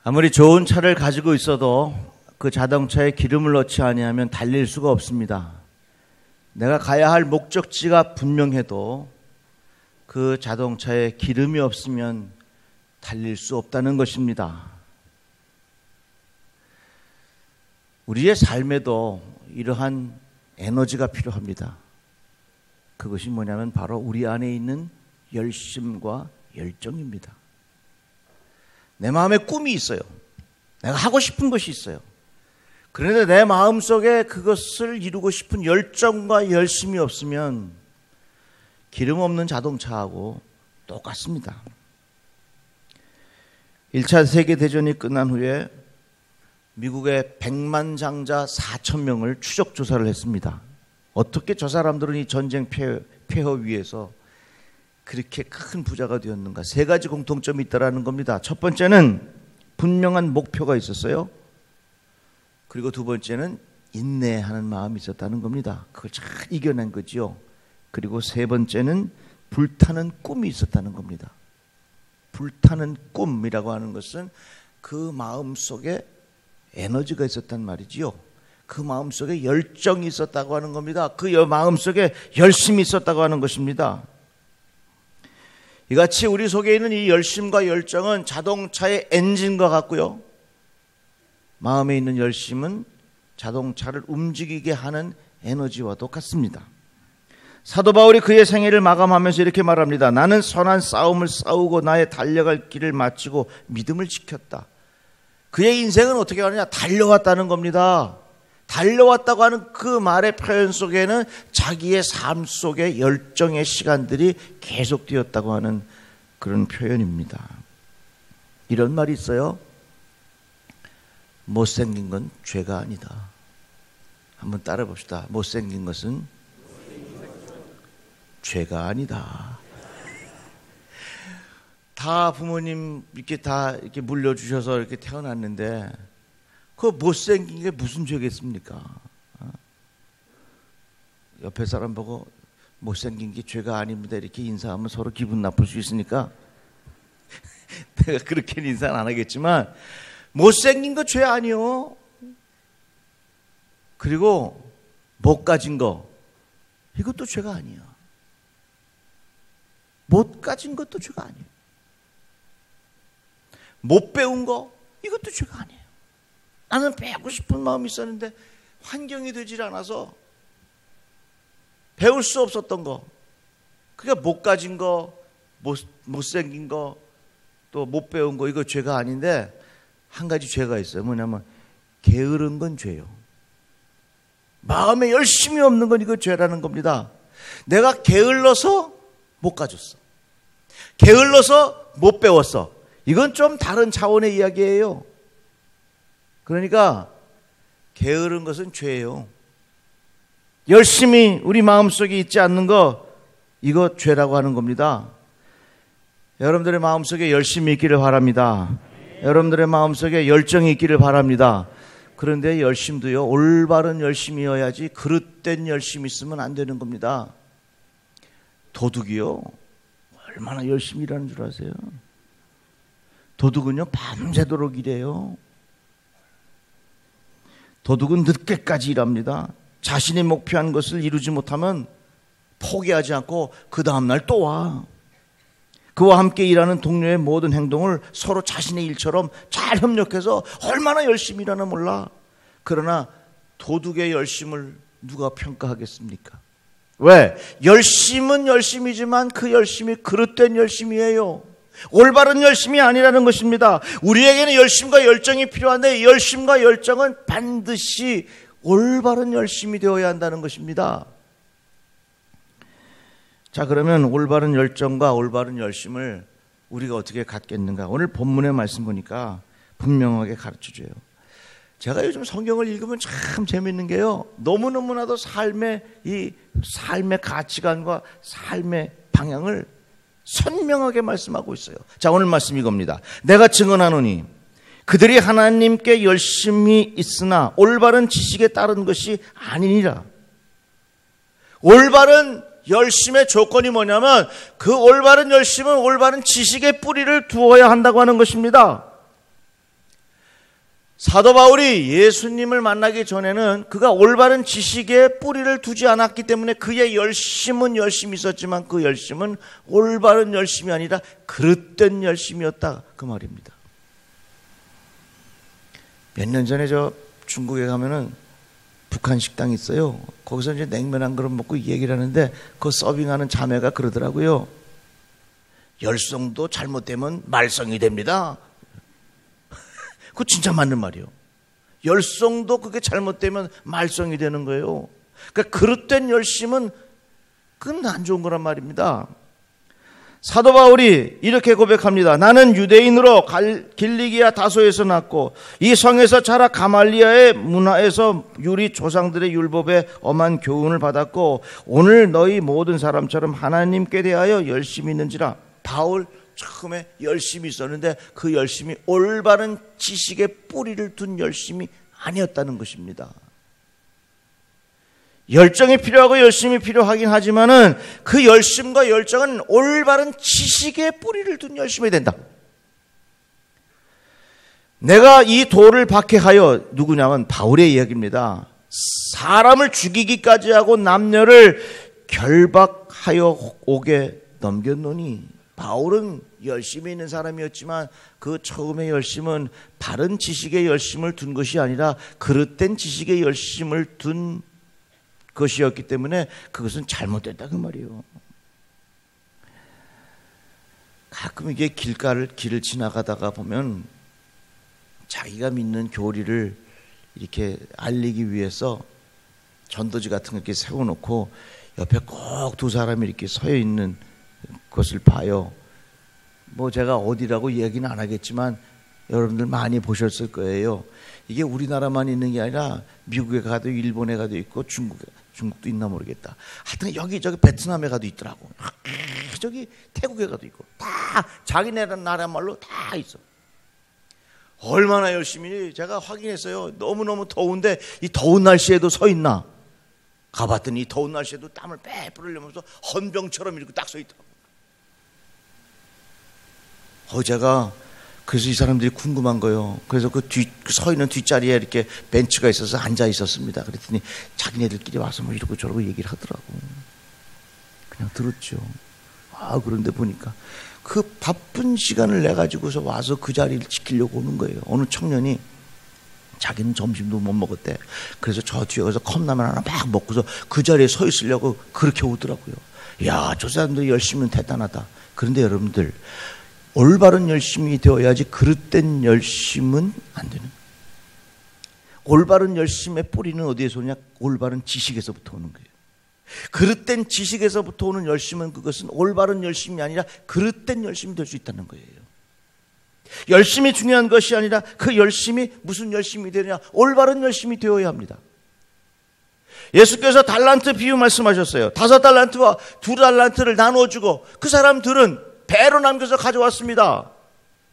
아무리 좋은 차를 가지고 있어도 그 자동차에 기름을 넣지 아니하면 달릴 수가 없습니다. 내가 가야 할 목적지가 분명해도 그 자동차에 기름이 없으면 달릴 수 없다는 것입니다. 우리의 삶에도 이러한 에너지가 필요합니다. 그것이 뭐냐면 바로 우리 안에 있는 열심과 열정입니다. 내 마음에 꿈이 있어요. 내가 하고 싶은 것이 있어요. 그런데 내 마음속에 그것을 이루고 싶은 열정과 열심이 없으면 기름 없는 자동차하고 똑같습니다. 1차 세계대전이 끝난 후에 미국의 백만장자 4,000명을 추적 조사를 했습니다. 어떻게 저 사람들은 이 전쟁 폐허 위에서 그렇게 큰 부자가 되었는가? 세 가지 공통점이 있다는 겁니다. 첫 번째는 분명한 목표가 있었어요. 그리고 두 번째는 인내하는 마음이 있었다는 겁니다. 그걸 잘 이겨낸 거지요. 그리고 세 번째는 불타는 꿈이 있었다는 겁니다. 불타는 꿈이라고 하는 것은 그 마음속에 에너지가 있었단 말이지요. 그 마음속에 열정이 있었다고 하는 겁니다. 그 마음속에 열심이 있었다고 하는 것입니다. 이같이 우리 속에 있는 이 열심과 열정은 자동차의 엔진과 같고요. 마음에 있는 열심은 자동차를 움직이게 하는 에너지와 똑같습니다. 사도 바울이 그의 생애를 마감하면서 이렇게 말합니다. 나는 선한 싸움을 싸우고 나의 달려갈 길을 마치고 믿음을 지켰다. 그의 인생은 어떻게 가느냐? 달려왔다는 겁니다. 달려왔다고 하는 그 말의 표현 속에는 자기의 삶 속에 열정의 시간들이 계속되었다고 하는 그런 표현입니다. 이런 말이 있어요. 못생긴 건 죄가 아니다. 한번 따라 봅시다. 못생긴 것은 죄가 아니다. 다 부모님 이렇게 물려주셔서 이렇게 태어났는데 그 못생긴 게 무슨 죄겠습니까? 옆에 사람 보고 못생긴 게 죄가 아닙니다 이렇게 인사하면 서로 기분 나쁠 수 있으니까 내가 그렇게는 인사는 안 하겠지만 못생긴 거 죄 아니요. 그리고 못 가진 거 이것도 죄가 아니에요. 못 가진 것도 죄가 아니에요. 못 배운 거 이것도 죄가 아니에요. 나는 배우고 싶은 마음이 있었는데 환경이 되질 않아서 배울 수 없었던 거, 그러니까 못 가진 거, 못생긴 거, 또 못 배운 거 이거 죄가 아닌데 한 가지 죄가 있어요. 뭐냐면 게으른 건 죄요. 마음에 열심이 없는 건 이거 죄라는 겁니다. 내가 게을러서 못 가졌어. 게을러서 못 배웠어. 이건 좀 다른 차원의 이야기예요. 그러니까 게으른 것은 죄예요. 열심히 우리 마음속에 있지 않는 거 이거 죄라고 하는 겁니다. 여러분들의 마음속에 열심이 있기를 바랍니다. 여러분들의 마음속에 열정이 있기를 바랍니다. 그런데 열심도요, 올바른 열심이어야지 그릇된 열심이 있으면 안 되는 겁니다. 도둑이요, 얼마나 열심히 일하는 줄 아세요? 도둑은요 밤새도록 일해요. 도둑은 늦게까지 일합니다. 자신이 목표한 것을 이루지 못하면 포기하지 않고 그 다음날 또 와. 그와 함께 일하는 동료의 모든 행동을 서로 자신의 일처럼 잘 협력해서 얼마나 열심히 일하나 몰라. 그러나 도둑의 열심을 누가 평가하겠습니까? 왜? 열심은 열심이지만 그 열심이 그릇된 열심이에요. 올바른 열심이 아니라는 것입니다. 우리에게는 열심과 열정이 필요한데 열심과 열정은 반드시 올바른 열심이 되어야 한다는 것입니다. 자, 그러면 올바른 열정과 올바른 열심을 우리가 어떻게 갖겠는가? 오늘 본문의 말씀 보니까 분명하게 가르쳐줘요. 제가 요즘 성경을 읽으면 참 재밌는 게요, 너무너무나도 삶의 가치관과 삶의 방향을 선명하게 말씀하고 있어요. 자, 오늘 말씀 이겁니다. 내가 증언하노니 그들이 하나님께 열심히 있으나 올바른 지식에 따른 것이 아니니라. 올바른 열심의 조건이 뭐냐면 그 올바른 열심은 올바른 지식의 뿌리를 두어야 한다고 하는 것입니다. 사도 바울이 예수님을 만나기 전에는 그가 올바른 지식에 뿌리를 두지 않았기 때문에 그의 열심은 열심히 있었지만 그 열심은 올바른 열심이 아니라 그릇된 열심이었다, 그 말입니다. 몇 년 전에 저 중국에 가면은 북한 식당이 있어요. 거기서 이제 냉면 한 그릇 먹고 얘기를 하는데 그 서빙하는 자매가 그러더라고요. 열성도 잘못되면 말썽이 됩니다. 그거 진짜 맞는 말이에요. 열성도 그게 잘못되면 말썽이 되는 거예요. 그러니까 그릇된 열심은 그건 안 좋은 거란 말입니다. 사도 바울이 이렇게 고백합니다. 나는 유대인으로 길리기아 다소에서 났고 이 성에서 자라 가말리아의 문화에서 우리 조상들의 율법에 엄한 교훈을 받았고 오늘 너희 모든 사람처럼 하나님께 대하여 열심히 있는지라. 바울 처음에 열심히 있었는데 그 열심이 올바른 지식에 뿌리를 둔 열심이 아니었다는 것입니다. 열정이 필요하고 열심이 필요하긴 하지만은 그 열심과 열정은 올바른 지식에 뿌리를 둔 열심이 된다. 내가 이 도를 박해하여, 누구냐면 바울의 이야기입니다. 사람을 죽이기까지 하고 남녀를 결박하여 옥에 넘겼노니. 바울은 열심히 있는 사람이었지만 그 처음의 열심은 바른 지식의 열심을 둔 것이 아니라 그릇된 지식의 열심을 둔 것이었기 때문에 그것은 잘못됐다, 그 말이에요. 가끔 이게 길을 지나가다가 보면 자기가 믿는 교리를 이렇게 알리기 위해서 전도지 같은 거 이렇게 세워놓고 옆에 꼭 두 사람이 이렇게 서 있는 것을 봐요. 뭐 제가 어디라고 얘기는 안 하겠지만 여러분들 많이 보셨을 거예요. 이게 우리나라만 있는 게 아니라 미국에 가도 일본에 가도 있고 중국도 있나 모르겠다. 하여튼 여기저기 베트남에 가도 있더라고. 저기 태국에 가도 있고 다 자기네 나라 말로 다 있어. 얼마나 열심히 제가 확인했어요. 너무너무 더운데 이 더운 날씨에도 서 있나. 가봤더니 이 더운 날씨에도 땀을 빼 뿌리려면서 헌병처럼 이렇게 딱 서 있더라고. 제가 그래서 이 사람들이 궁금한 거예요. 그래서 그 서 있는 뒷자리에 이렇게 벤치가 있어서 앉아 있었습니다. 그랬더니 자기네들끼리 와서 뭐 이러고 저러고 얘기를 하더라고. 그냥 들었죠. 그런데 보니까 그 바쁜 시간을 내 가지고서 와서 그 자리를 지키려고 오는 거예요. 어느 청년이 자기는 점심도 못 먹었대. 그래서 저 뒤에 가서 컵라면 하나 막 먹고서 그 자리에 서 있으려고 그렇게 오더라고요. 야, 저 사람들이 열심히는 대단하다. 그런데 여러분들, 올바른 열심이 되어야지 그릇된 열심은 안 되는. 올바른 열심의 뿌리는 어디에서 오냐? 올바른 지식에서부터 오는 거예요. 그릇된 지식에서부터 오는 열심은 그것은 올바른 열심이 아니라 그릇된 열심이 될 수 있다는 거예요. 열심이 중요한 것이 아니라 그 열심이 무슨 열심이 되느냐? 올바른 열심이 되어야 합니다. 예수께서 달란트 비유 말씀하셨어요. 5달란트와 2달란트를 나눠주고 그 사람들은 배로 남겨서 가져왔습니다.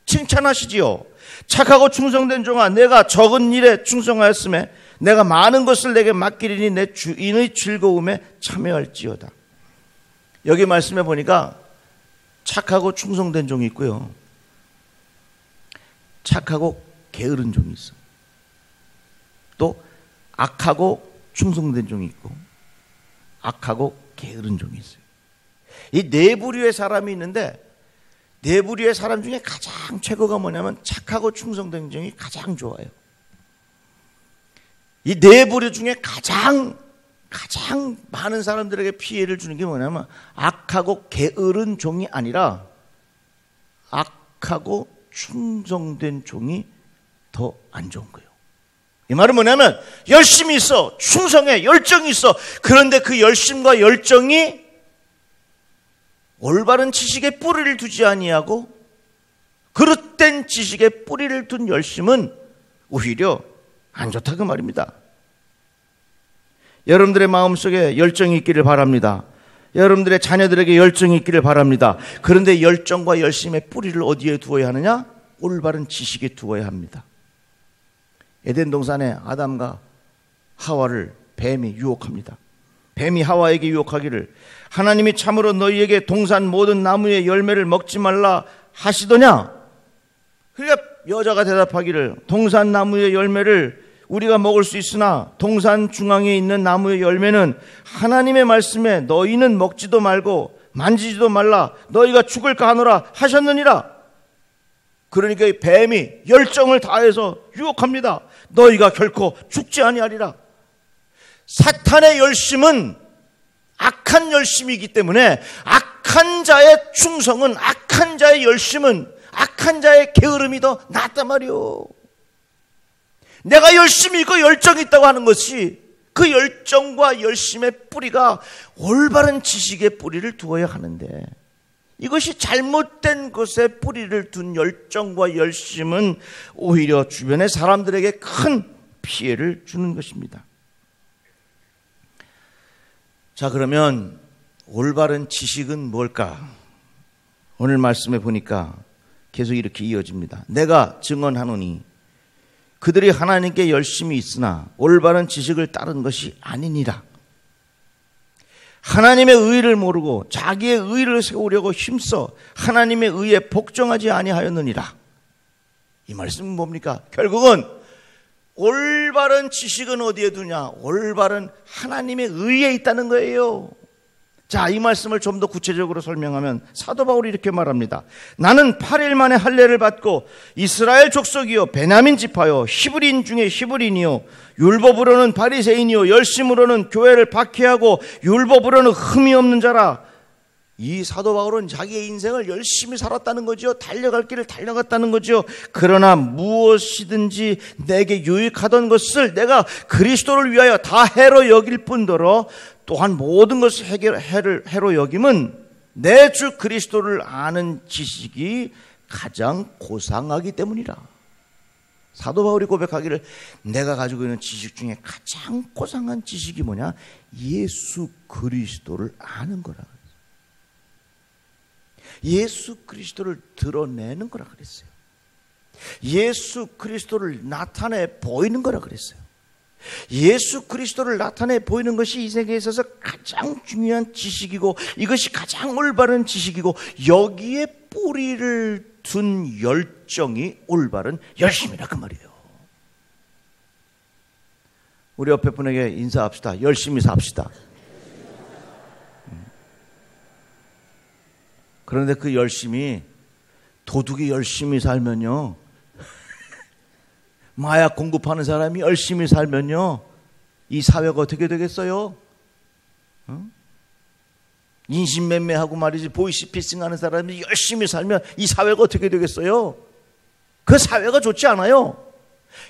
칭찬하시지요. 착하고 충성된 종아, 내가 적은 일에 충성하였음에 내가 많은 것을 내게 맡기리니 내 주인의 즐거움에 참여할지어다. 여기 말씀해 보니까 착하고 충성된 종이 있고요, 착하고 게으른 종이 있어. 또 악하고 충성된 종이 있고 악하고 게으른 종이 있어요. 이 네 부류의 사람이 있는데 네 부류의 사람 중에 가장 최고가 뭐냐면 착하고 충성된 종이 가장 좋아요. 이 네 부류 중에 가장 많은 사람들에게 피해를 주는 게 뭐냐면 악하고 게으른 종이 아니라 악하고 충성된 종이 더 안 좋은 거예요. 이 말은 뭐냐면 열심히 있어, 충성해, 열정이 있어. 그런데 그 열심과 열정이 올바른 지식에 뿌리를 두지 아니하고 그릇된 지식에 뿌리를 둔 열심은 오히려 안 좋다, 그 말입니다. 여러분들의 마음속에 열정이 있기를 바랍니다. 여러분들의 자녀들에게 열정이 있기를 바랍니다. 그런데 열정과 열심의 뿌리를 어디에 두어야 하느냐? 올바른 지식에 두어야 합니다. 에덴 동산에 아담과 하와를 뱀이 유혹합니다. 뱀이 하와에게 유혹하기를 하나님이 참으로 너희에게 동산 모든 나무의 열매를 먹지 말라 하시더냐? 그러니까 여자가 대답하기를 동산 나무의 열매를 우리가 먹을 수 있으나 동산 중앙에 있는 나무의 열매는 하나님의 말씀에 너희는 먹지도 말고 만지지도 말라 너희가 죽을까 하노라 하셨느니라. 그러니까 이 뱀이 열정을 다해서 유혹합니다. 너희가 결코 죽지 아니하리라. 사탄의 열심은 악한 열심이기 때문에 악한 자의 충성은, 악한 자의 열심은, 악한 자의 게으름이 더 낫단 말이요. 내가 열심히 있고 열정이 있다고 하는 것이 그 열정과 열심의 뿌리가 올바른 지식의 뿌리를 두어야 하는데, 이것이 잘못된 것에 뿌리를 둔 열정과 열심은 오히려 주변의 사람들에게 큰 피해를 주는 것입니다. 자, 그러면 올바른 지식은 뭘까? 오늘 말씀에 보니까 계속 이렇게 이어집니다. 내가 증언하노니 그들이 하나님께 열심히 있으나 올바른 지식을 따른 것이 아니니라. 하나님의 의를 모르고 자기의 의를 세우려고 힘써 하나님의 의에 복종하지 아니하였느니라. 이 말씀은 뭡니까? 결국은 올바른 지식은 어디에 두냐? 올바른 하나님의 의에 있다는 거예요. 자, 이 말씀을 좀 더 구체적으로 설명하면 사도 바울이 이렇게 말합니다. 나는 8일 만에 할례를 받고 이스라엘 족속이요 베냐민 지파요 히브리인 중에 히브리인이요 율법으로는 바리새인이요 열심으로는 교회를 박해하고 율법으로는 흠이 없는 자라. 이 사도 바울은 자기의 인생을 열심히 살았다는 거죠. 달려갈 길을 달려갔다는 거죠. 그러나 무엇이든지 내게 유익하던 것을 내가 그리스도를 위하여 다 해로 여길 뿐더러 또한 모든 것을 해로 여김은 내 주 그리스도를 아는 지식이 가장 고상하기 때문이라. 사도 바울이 고백하기를 내가 가지고 있는 지식 중에 가장 고상한 지식이 뭐냐? 예수 그리스도를 아는 거라. 예수 그리스도를 드러내는 거라 그랬어요. 예수 그리스도를 나타내 보이는 거라 그랬어요. 예수 그리스도를 나타내 보이는 것이 이 세계에 있어서 가장 중요한 지식이고 이것이 가장 올바른 지식이고 여기에 뿌리를 둔 열정이 올바른 열심이라 그 말이에요. 우리 옆에 분에게 인사합시다. 열심히 삽시다. 그런데 그 열심히 도둑이 열심히 살면요, 마약 공급하는 사람이 열심히 살면요, 이 사회가 어떻게 되겠어요? 인신매매하고 말이지 보이스피싱하는 사람이 열심히 살면 이 사회가 어떻게 되겠어요? 그 사회가 좋지 않아요.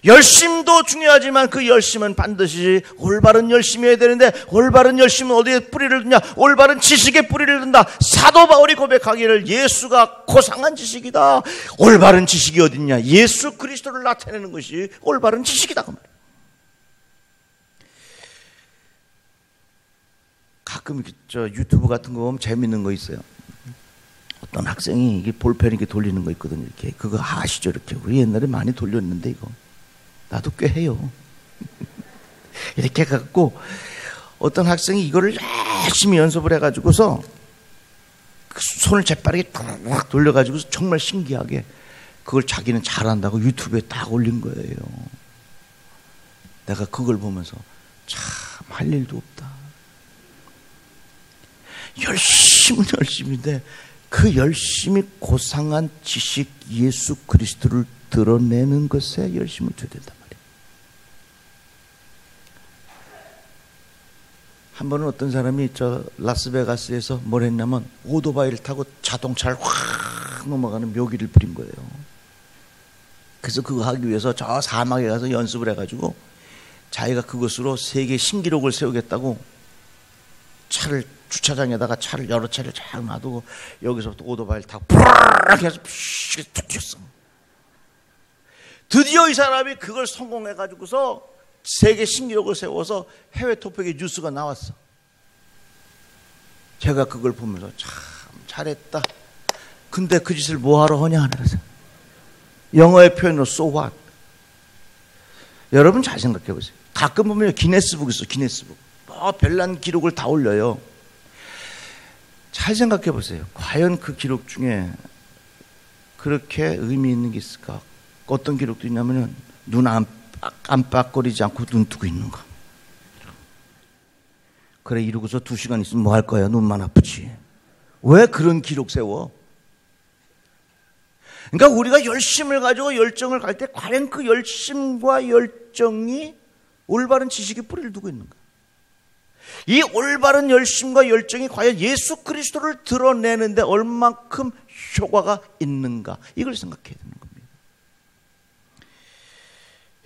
열심도 중요하지만 그 열심은 반드시 올바른 열심이어야 되는데 올바른 열심은 어디에 뿌리를 두냐? 올바른 지식에 뿌리를 둔다. 사도 바울이 고백하기를 예수가 고상한 지식이다. 올바른 지식이 어딨냐? 예수 그리스도를 나타내는 것이 올바른 지식이다 그 말이에요. 가끔 저 유튜브 같은 거 보면 재밌는 거 있어요. 어떤 학생이 이게 볼펜 이렇게 돌리는 거 있거든요. 이렇게 그거 아시죠? 이렇게 우리 옛날에 많이 돌렸는데 이거 나도 꽤 해요. 이렇게 해갖고 어떤 학생이 이거를 열심히 연습을 해가지고서 손을 재빠르게 탁 돌려가지고서 정말 신기하게 그걸 자기는 잘한다고 유튜브에 딱 올린 거예요. 내가 그걸 보면서 참 할 일도 없다. 열심은 열심인데 그 열심히 고상한 지식 예수 그리스도를 드러내는 것에 열심을 줘야 된단 말이에요. 한 번은 어떤 사람이 저 라스베가스에서 뭘 했냐면 오토바이를 타고 자동차를 확 넘어가는 묘기를 부린 거예요. 그래서 그거 하기 위해서 저 사막에 가서 연습을 해가지고 자기가 그것으로 세계 신기록을 세우겠다고 차를 주차장에다가 차를 여러 차를 쫙 놔두고 여기서부터 오토바이를 타고 브르르 해서 툭 튀었어. 드디어 이 사람이 그걸 성공해가지고서 세계 신기록을 세워서 해외 토픽에 뉴스가 나왔어. 제가 그걸 보면서 참 잘했다. 근데 그 짓을 뭐하러 하냐 그래서 영어의 표현으로 so what. 여러분 잘 생각해 보세요. 가끔 보면 기네스북 있어. 기네스북 별난 기록을 다 올려요. 잘 생각해 보세요. 과연 그 기록 중에 그렇게 의미 있는 게 있을까? 어떤 기록도 있냐면 눈 깜빡거리지 않고 눈 뜨고 있는 거. 그래, 이러고서 2시간 있으면 뭐 할 거야? 눈만 아프지. 왜 그런 기록 세워? 그러니까 우리가 열심을 가지고 열정을 갈 때 과연 그 열심과 열정이 올바른 지식의 뿌리를 두고 있는가? 이 올바른 열심과 열정이 과연 예수 그리스도를 드러내는데 얼만큼 효과가 있는가? 이걸 생각해야 되는 겁니다.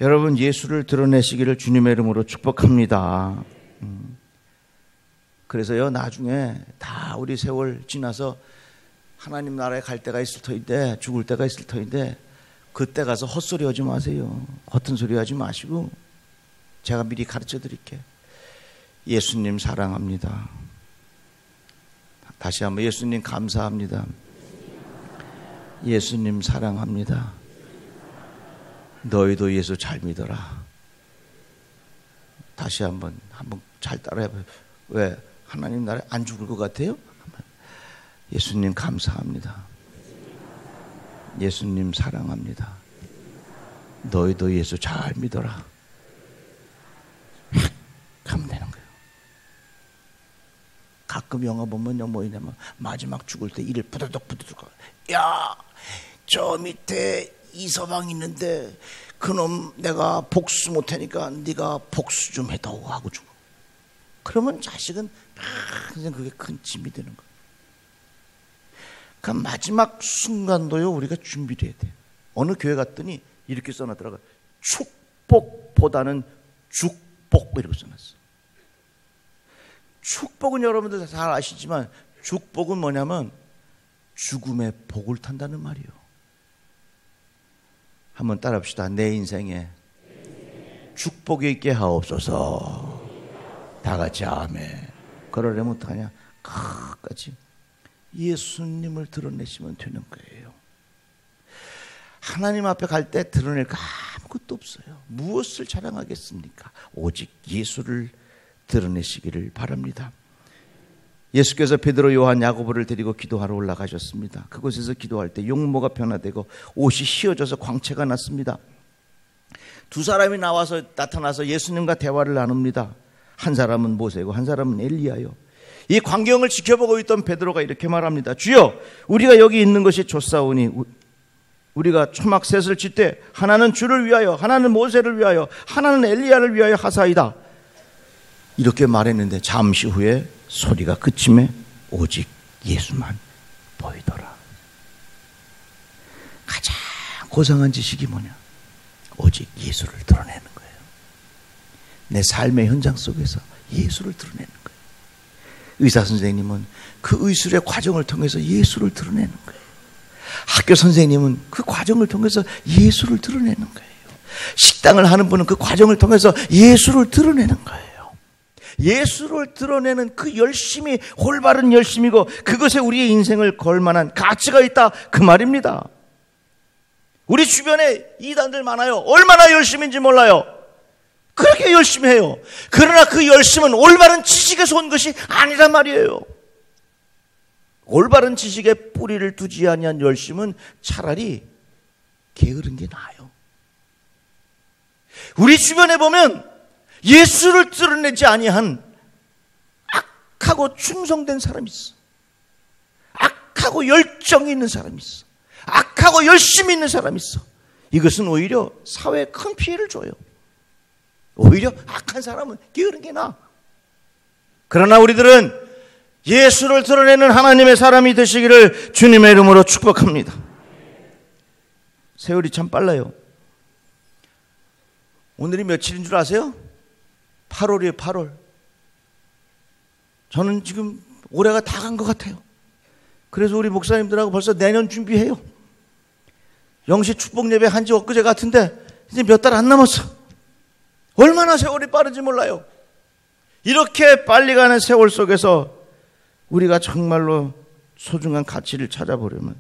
여러분, 예수를 드러내시기를 주님의 이름으로 축복합니다. 그래서요, 나중에 다 우리 세월 지나서 하나님 나라에 갈 때가 있을 터인데, 죽을 때가 있을 터인데, 그때 가서 헛소리 하지 마세요. 허튼 소리 하지 마시고 제가 미리 가르쳐 드릴게요. 예수님 사랑합니다. 다시 한번 예수님 감사합니다. 예수님 사랑합니다. 너희도 예수 잘 믿어라. 다시 한번 잘 따라해봐요. 왜? 하나님 나라에 안 죽을 것 같아요? 예수님 감사합니다. 예수님 사랑합니다. 너희도 예수 잘 믿어라. 하면 되는 거예요. 가끔 영화 보면요, 뭐 있냐면 마지막 죽을 때 이를 부드덕 야, 저 밑에 이서방 있는데 그놈 내가 복수 못하니까 네가 복수 좀 해다오 하고 죽어. 그러면 자식은 항상 그게 큰 짐이 되는 거예요. 그 마지막 순간도요, 우리가 준비를 해야 돼요. 어느 교회 갔더니 이렇게 써놨더라고요. 축복보다는 죽복, 이렇게 써놨어. 축복은 여러분들 잘 아시지만 죽복은 뭐냐면 죽음의 복을 탄다는 말이에요. 한번 따라합시다. 내 인생에 축복이 있게 하옵소서. 다 같이 아멘. 그러려면 어떡하냐? 끝까지 예수님을 드러내시면 되는 거예요. 하나님 앞에 갈 때 드러낼 거 아무것도 없어요. 무엇을 자랑하겠습니까? 오직 예수를 드러내시기를 바랍니다. 예수께서 베드로, 요한, 야고보를 데리고 기도하러 올라가셨습니다. 그곳에서 기도할 때 용모가 변화되고 옷이 휘어져서 광채가 났습니다. 2사람이 나타나서 예수님과 대화를 나눕니다. 한 사람은 모세고 한 사람은 엘리야요. 이 광경을 지켜보고 있던 베드로가 이렇게 말합니다. 주여, 우리가 여기 있는 것이 좋사오니 우리가 초막셋을 짓되 하나는 주를 위하여, 하나는 모세를 위하여, 하나는 엘리야를 위하여 하사이다. 이렇게 말했는데 잠시 후에 소리가 그침에 오직 예수만 보이더라. 가장 고상한 지식이 뭐냐? 오직 예수를 드러내는 거예요. 내 삶의 현장 속에서 예수를 드러내는 거예요. 의사 선생님은 그 의술의 과정을 통해서 예수를 드러내는 거예요. 학교 선생님은 그 과정을 통해서 예수를 드러내는 거예요. 식당을 하는 분은 그 과정을 통해서 예수를 드러내는 거예요. 예수를 드러내는 그 열심이 올바른 열심이고 그것에 우리의 인생을 걸 만한 가치가 있다, 그 말입니다. 우리 주변에 이단들 많아요. 얼마나 열심인지 몰라요. 그렇게 열심히 해요. 그러나 그 열심은 올바른 지식에서 온 것이 아니란 말이에요. 올바른 지식에 뿌리를 두지 아니한 열심은 차라리 게으른 게 나아요. 우리 주변에 보면 예수를 드러내지 아니한 악하고 충성된 사람이 있어. 악하고 열정이 있는 사람이 있어. 악하고 열심히 있는 사람이 있어. 이것은 오히려 사회에 큰 피해를 줘요. 오히려 악한 사람은 게으른 게 나아. 그러나 우리들은 예수를 드러내는 하나님의 사람이 되시기를 주님의 이름으로 축복합니다. 세월이 참 빨라요. 오늘이 며칠인 줄 아세요? 8월이에요, 8월. 저는 지금 올해가 다 간 것 같아요. 그래서 우리 목사님들하고 벌써 내년 준비해요. 영시 축복 예배 한지 엊그제 같은데 이제 몇 달 안 남았어. 얼마나 세월이 빠른지 몰라요. 이렇게 빨리 가는 세월 속에서 우리가 정말로 소중한 가치를 찾아보려면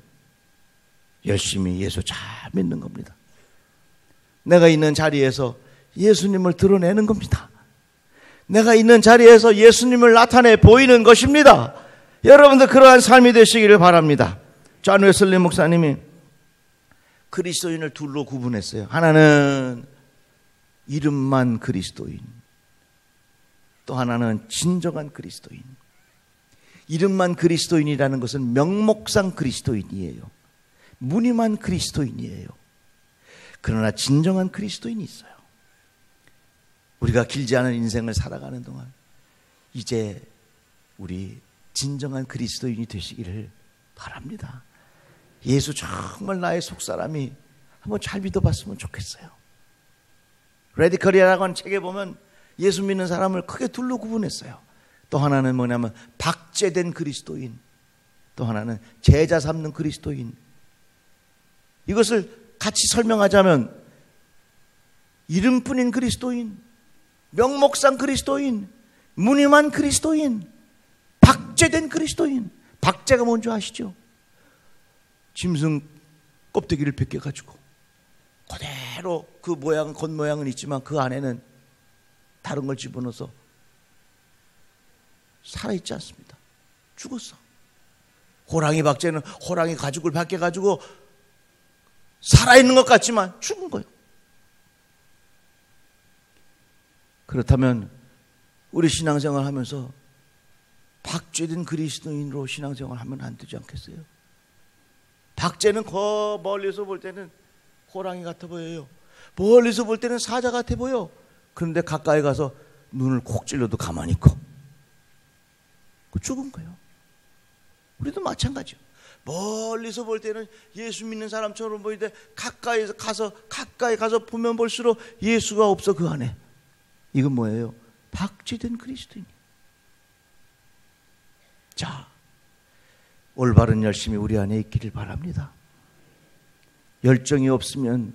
열심히 예수 잘 믿는 겁니다. 내가 있는 자리에서 예수님을 드러내는 겁니다. 내가 있는 자리에서 예수님을 나타내 보이는 것입니다. 여러분들 그러한 삶이 되시기를 바랍니다. 존 웨슬리 목사님이 그리스도인을 둘로 구분했어요. 하나는 이름만 그리스도인, 또 하나는 진정한 그리스도인. 이름만 그리스도인이라는 것은 명목상 그리스도인이에요. 무늬만 그리스도인이에요. 그러나 진정한 그리스도인이 있어요. 우리가 길지 않은 인생을 살아가는 동안 이제 우리 진정한 그리스도인이 되시기를 바랍니다. 예수 정말 나의 속사람이 한번 잘 믿어봤으면 좋겠어요. 레디컬이라고 하는 책에 보면 예수 믿는 사람을 크게 둘로 구분했어요. 또 하나는 뭐냐면 박제된 그리스도인, 또 하나는 제자 삼는 그리스도인. 이것을 같이 설명하자면 이름뿐인 그리스도인, 명목상 그리스도인, 무늬만 그리스도인, 박제된 그리스도인. 박제가 뭔지 아시죠? 짐승 껍데기를 벗겨가지고 그대로 그 모양은 겉모양은 있지만 그 안에는 다른 걸 집어넣어서 살아있지 않습니다. 죽었어. 호랑이 박제는 호랑이 가죽을 벗겨가지고 살아있는 것 같지만 죽은 거예요. 그렇다면 우리 신앙생활 하면서 박제된 그리스도인으로 신앙생활 하면 안 되지 않겠어요? 박제는 멀리서 볼 때는 호랑이 같아 보여요. 멀리서 볼 때는 사자 같아 보여. 그런데 가까이 가서 눈을 콕 찔러도 가만히 있고 죽은 거예요. 우리도 마찬가지요. 멀리서 볼 때는 예수 믿는 사람처럼 보이는데 가까이 가서 보면 볼수록 예수가 없어 그 안에. 이건 뭐예요? 박제된 그리스도인. 자, 올바른 열심이 우리 안에 있기를 바랍니다. 열정이 없으면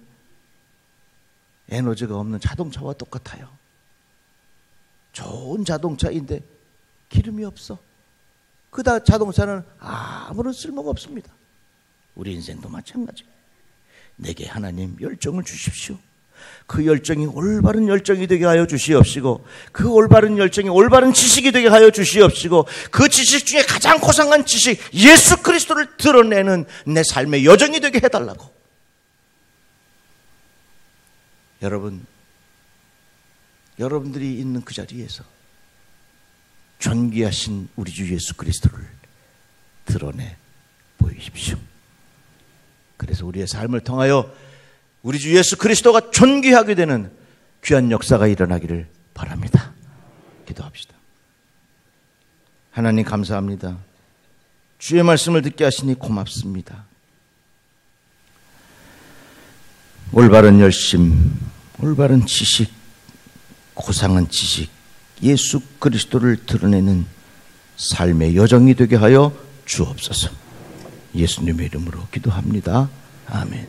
에너지가 없는 자동차와 똑같아요. 좋은 자동차인데 기름이 없어. 그 자동차는 아무런 쓸모가 없습니다. 우리 인생도 마찬가지예요. 내게 하나님 열정을 주십시오. 그 열정이 올바른 열정이 되게 하여 주시옵시고, 그 올바른 열정이 올바른 지식이 되게 하여 주시옵시고, 그 지식 중에 가장 고상한 지식 예수 그리스도를 드러내는 내 삶의 여정이 되게 해달라고. 여러분들이 있는 그 자리에서 존귀하신 우리 주 예수 그리스도를 드러내 보이십시오. 그래서 우리의 삶을 통하여 우리 주 예수 그리스도가 존귀하게 되는 귀한 역사가 일어나기를 바랍니다. 기도합시다. 하나님 감사합니다. 주의 말씀을 듣게 하시니 고맙습니다. 올바른 열심, 올바른 지식, 고상한 지식, 예수 그리스도를 드러내는 삶의 여정이 되게 하여 주옵소서. 예수님의 이름으로 기도합니다. 아멘.